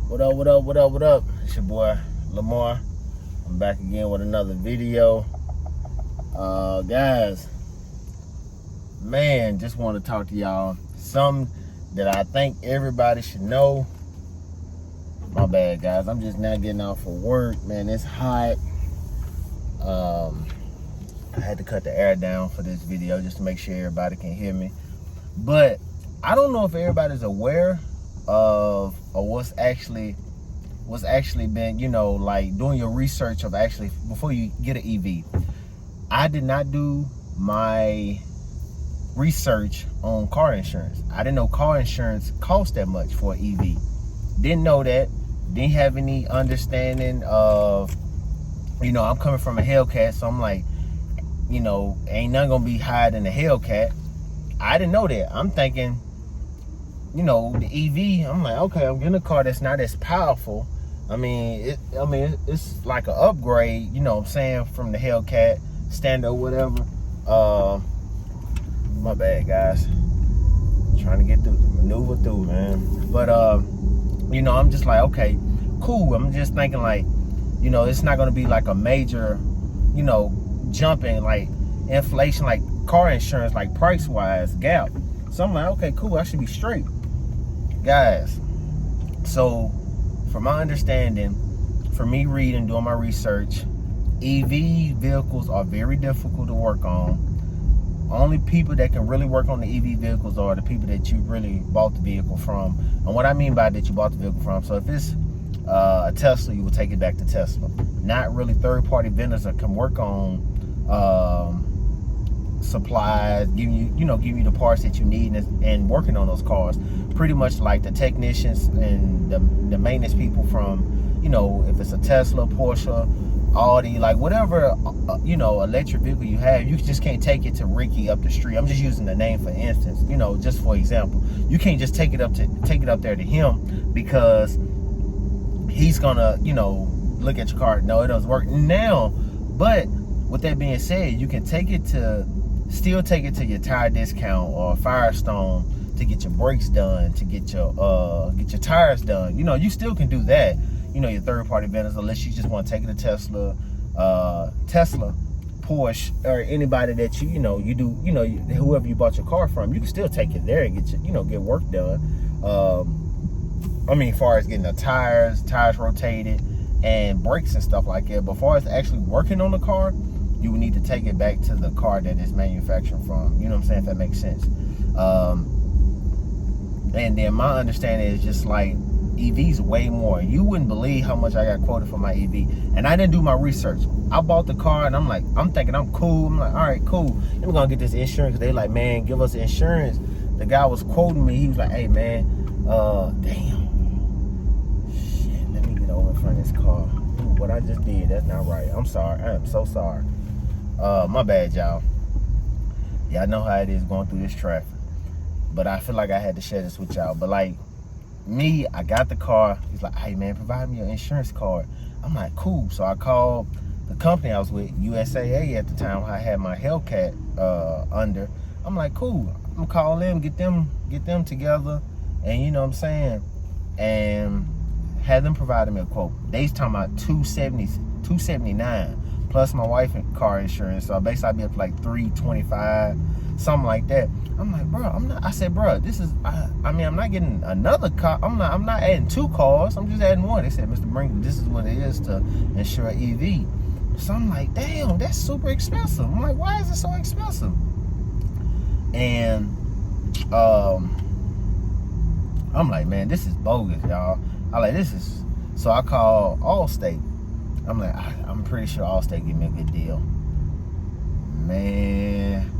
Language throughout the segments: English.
What up, what up, what up, what up? It's your boy, Lamar. I'm back again with another video. Guys, man, just want to talk to y'all. Something that I think everybody should know. My bad, guys. I'm just now getting off of work. Man, it's hot. I had to cut the air down for this video just to make sure everybody can hear me. But I don't know if everybody's aware of what's actually been, like doing your research of actually before you get an EV. I did not do my research on car insurance. I didn't know car insurance cost that much for an EV. Didn't know that. Didn't have any understanding of, I'm coming from a Hellcat, so I'm like, ain't nothing gonna be higher than a Hellcat. I didn't know that. I'm thinking, the EV, I'm like, okay, I'm getting a car that's not as powerful. It's like an upgrade, what I'm saying, from the Hellcat standard or whatever. My bad, guys. Trying to get through, maneuver through, man. But I'm just like, okay, cool. I'm just thinking like, it's not gonna be like a major, jumping like inflation, like car insurance, like price wise gap. So I'm like, okay, cool, I should be straight. Guys, so from my understanding, for me reading, doing my research, EV vehicles are very difficult to work on. Only people that can really work on the EV vehicles are the people that you really bought the vehicle from. And what I mean by that, you bought the vehicle from, so if it's a Tesla, you will take it back to Tesla. Not really third-party vendors that can work on supplies, giving you the parts that you need and working on those cars. Pretty much like the technicians and the maintenance people from, if it's a Tesla, Porsche, Audi, like whatever, electric vehicle you have, you just can't take it to Ricky up the street. I'm just using the name for instance, just for example. You can't just take it up there to him because he's gonna, look at your car. No, it doesn't work now. But with that being said, you can still take it to your tire discount or Firestone to get your brakes done, to get your tires done. You still can do that. Your third-party vendors, unless you just want to take it to Tesla, Porsche, or anybody that you do, whoever you bought your car from, you can still take it there and get get work done. As far as getting the tires rotated and brakes and stuff like that. But as far as actually working on the car, you would need to take it back to the car that it's manufactured from. You know what I'm saying? If that makes sense. And then my understanding is just like EVs way more. You wouldn't believe how much I got quoted for my EV. And I didn't do my research. I bought the car and I'm thinking I'm cool. I'm like, all right, cool. And we're gonna get this insurance. They like, man, give us insurance. The guy was quoting me. He was like, hey man, damn. Shit, let me get over in front of this car. Ooh, what I just did, that's not right. I'm sorry. I am so sorry. My bad, y'all. Yeah, I know how it is going through this traffic. But I feel like I had to share this with y'all. But like me, I got the car. He's like, hey man, provide me your insurance card. I'm like, cool. So I called the company I was with, USAA at the time, I had my Hellcat under. I'm like, cool. I'm gonna call them, get them together, and you know what I'm saying, and had them provide me a quote. They's talking about $279 plus my wife car insurance. So basically I'd be up to like $325, something like that. I'm like, bro, I said, bro, this is, I'm not getting another car. I'm not adding two cars. I'm just adding one. They said, Mr. Brinkley, this is what it is to insure an EV. So I'm like, damn, that's super expensive. I'm like, why is it so expensive? And I'm like, man, this is bogus, y'all. So I called Allstate. I'm like, I'm pretty sure Allstate give me a good deal. Man,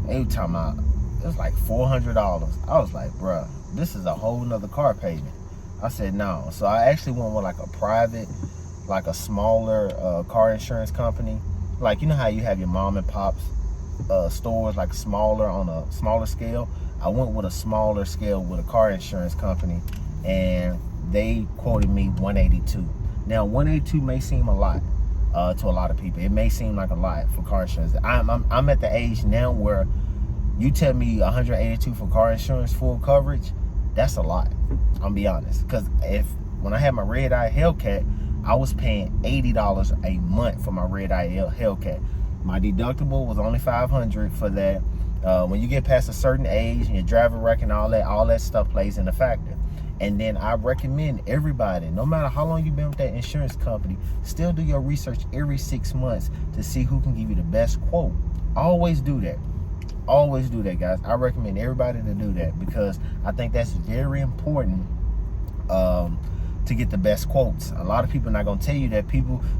they were talking about, it was like $400. I was like, bruh, this is a whole nother car payment. I said no. So I actually went with like a private, like a smaller car insurance company. Like, you know how you have your mom and pop's stores, like smaller, on a smaller scale. I went with a smaller scale with a car insurance company, and they quoted me $182. Now, $182 may seem a lot to a lot of people. It may seem like a lot for car insurance. I'm at the age now where you tell me $182 for car insurance, full coverage, That's a lot. I'll be honest. Because when I had my red eye Hellcat, I was paying $80 a month for my red eye Hellcat. My deductible was only $500 for that. When you get past a certain age and your driving record and all that stuff plays in the factor. And then I recommend everybody, no matter how long you've been with that insurance company, still do your research every 6 months to see who can give you the best quote. Always do that. Always do that, guys. I recommend everybody to do that because I think that's very important to get the best quotes. A lot of people are not going to tell you that.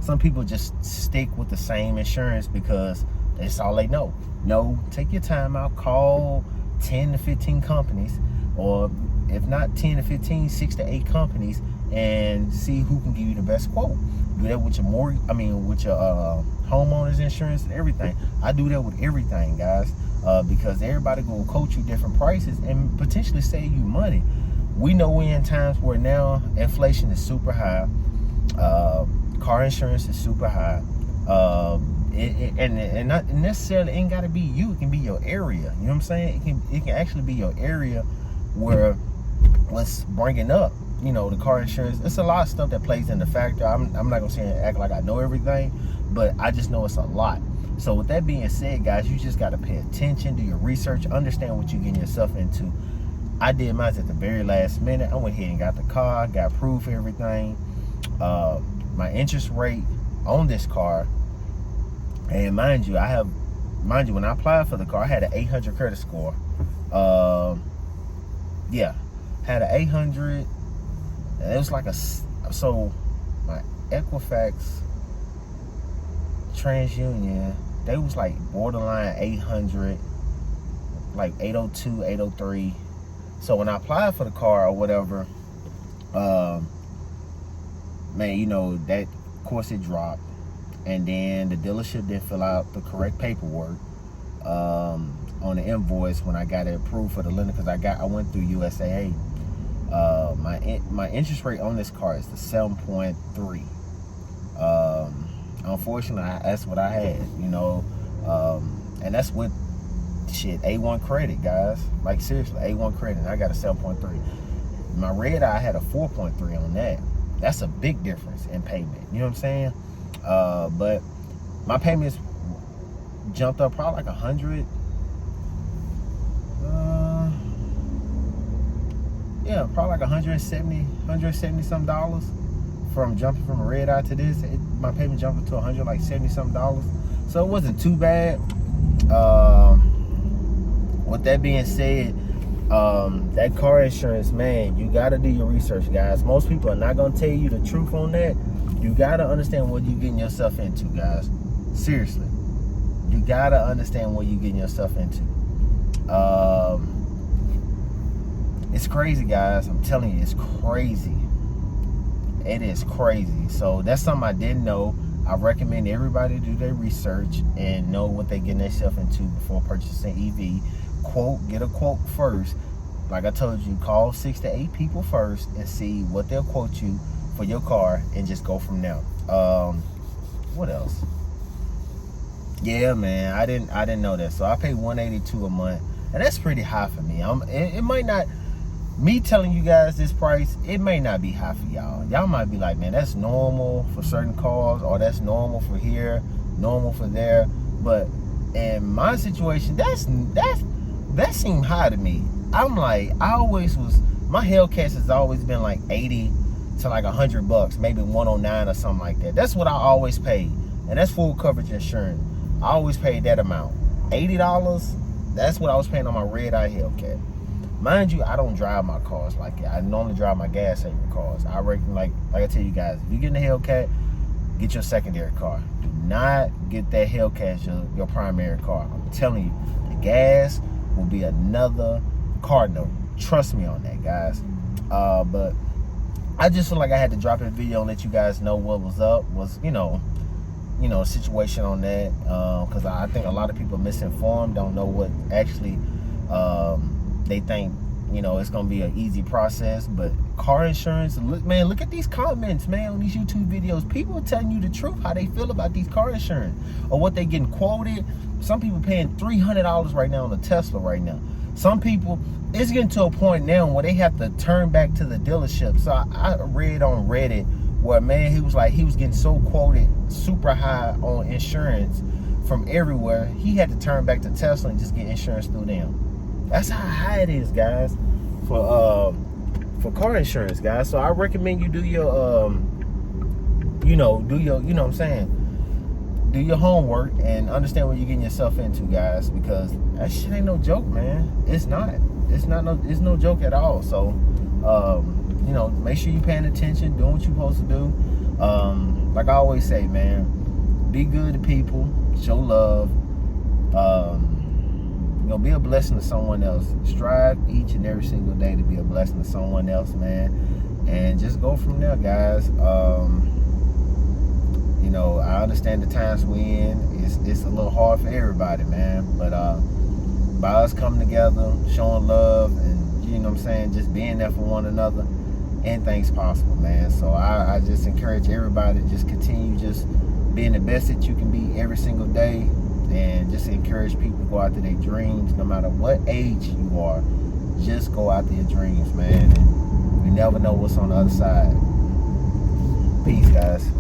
Some people just stick with the same insurance because that's all they know. No, take your time out, call 10 to 15 companies, or if not 10 to 15, 6 to 8 companies, and see who can give you the best quote. Do that with your with your homeowner's insurance and everything. I do that with everything, guys, because everybody gonna quote you different prices and potentially save you money. We know we're in times where now inflation is super high, car insurance is super high, and not necessarily ain't gotta be you. It can be your area. You know what I'm saying? It can actually be your area where what's bringing up, the car insurance. It's a lot of stuff that plays in the factor. I'm not gonna say act like I know everything, but I just know it's a lot. So with that being said, guys, you just gotta pay attention, do your research, understand what you're getting yourself into. I did mine at the very last minute. I went ahead and got the car, got proof, everything. My interest rate on this car, and mind you, when I applied for the car, I had an 800 credit score. Had an 800. And it was like so my Equifax, TransUnion, they was like borderline 800, like 802, 803. So when I applied for the car or whatever, that of course it dropped, and then the dealership didn't fill out the correct paperwork on the invoice when I got it approved for the lender, because I went through USAA. My interest rate on this car is the 7.3. Unfortunately, that's what I had, and that's with A1 credit, guys. Like seriously, A1 credit, and I got a 7.3. My red eye had a 4.3 on that. That's a big difference in payment. You know what I'm saying? But my payments jumped up probably like 100. Probably like 170 some dollars from jumping from a red eye to this. My payment jumped to 170 some dollars, so it wasn't too bad. With that being said, that car insurance, man, you gotta do your research, guys. Most people are not gonna tell you the truth on that. You gotta understand what you're getting yourself into, guys. Seriously, you gotta understand what you're getting yourself into. It's crazy, guys. I'm telling you, it's crazy. It is crazy. So that's something I didn't know. I recommend everybody do their research and know what they're getting themselves into before purchasing EV. Get a quote first. Like I told you, call 6 to 8 people first and see what they'll quote you for your car, and just go from there. What else? Yeah, man, I didn't know that. So I pay $182 a month, and that's pretty high for me. It might not. Me telling you guys this price, it may not be high for y'all. Y'all might be like, man, that's normal for certain cars, or that's normal for here, normal for there. But in my situation, that seemed high to me. I'm like, my Hellcats has always been like 80 to like $100, maybe 109 or something like that. That's what I always paid, and that's full coverage insurance. I always paid that amount, $80. That's what I was paying on my red eye Hellcat. Mind you, I don't drive my cars like that. I normally drive my gas saving cars. I reckon, like I tell you guys, if you get in a Hellcat, get your secondary car. Do not get that Hellcat as your primary car. I'm telling you, the gas will be another car note. Trust me on that, guys. But I just feel like I had to drop a video and let you guys know what was up. A situation on that, because I think a lot of people misinformed, don't know what actually they think, it's gonna be an easy process. But car insurance, look at these comments, man, on these YouTube videos. People are telling you the truth, how they feel about these car insurance or what they getting quoted. Some people paying $300 right now on a Tesla right now. some people, it's getting to a point now where they have to turn back to the dealership. So I read on Reddit where, man, he was getting so quoted super high on insurance from everywhere, he had to turn back to Tesla and just get insurance through them. That's how high it is, guys, for car insurance, guys. So I recommend you do your you know what I'm saying, do your homework and understand what you're getting yourself into, guys, because that shit ain't no joke, man. It's no joke at all. So you know, make sure you're paying attention, doing what you're supposed to do. Like I always say, man, be good to people, show love, you know, be a blessing to someone else. Strive each and every single day to be a blessing to someone else, man, and just go from there, guys. You know, I understand the times we in, it's a little hard for everybody, man, but by us coming together, showing love, and, you know what I'm saying, just being there for one another, anything's possible, man. So I just encourage everybody to just continue just being the best that you can be every single day, and just encourage people to go after their dreams, no matter what age you are. Just go after your dreams, man, and you never know what's on the other side. Peace, guys.